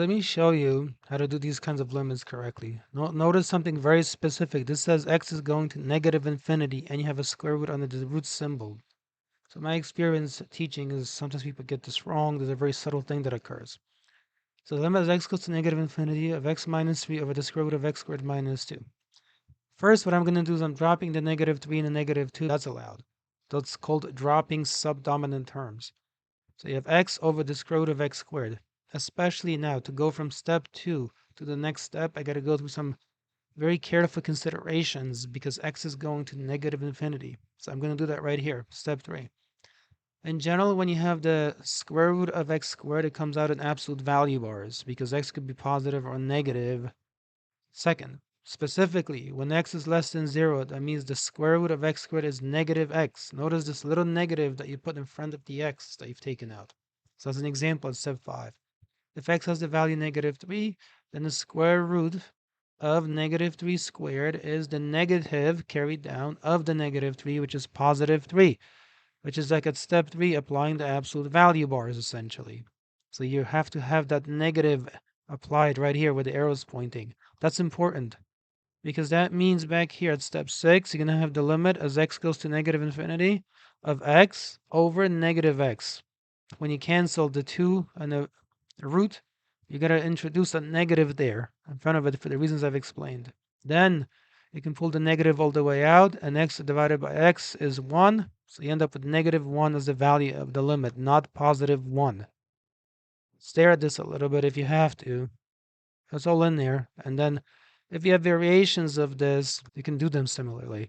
Let me show you how to do these kinds of limits correctly. Notice something very specific. This says x is going to negative infinity, and you have a square root under the root symbol. So my experience teaching is sometimes people get this wrong. There's a very subtle thing that occurs. So the limit as x goes to negative infinity of x minus 3 over the square root of x squared minus 2. First, what I'm going to do is I'm dropping the negative 3 and the negative 2. That's allowed. That's called dropping subdominant terms. So you have x over the square root of x squared. Especially now, to go from step 2 to the next step, I got to go through some very careful considerations because x is going to negative infinity. So I'm going to do that right here, step 3. In general, when you have the square root of x squared, it comes out in absolute value bars because x could be positive or negative. Second, specifically, when x is less than 0, that means the square root of x squared is negative x. Notice this little negative that you put in front of the x that you've taken out. So as an example, it's step 5. If x has the value negative 3, then the square root of negative 3 squared is the negative carried down of the negative 3, which is positive 3, which is like at step 3, applying the absolute value bars, essentially. So you have to have that negative applied right here where the arrow is pointing. That's important because that means back here at step 6, you're going to have the limit as x goes to negative infinity of x over negative x. When you cancel the 2 and the root, you got to introduce a negative there in front of it for the reasons I've explained. Then you can pull the negative all the way out, and x divided by x is 1. So you end up with negative 1 as the value of the limit, not positive 1. Stare at this a little bit if you have to. It's all in there. And then if you have variations of this, you can do them similarly.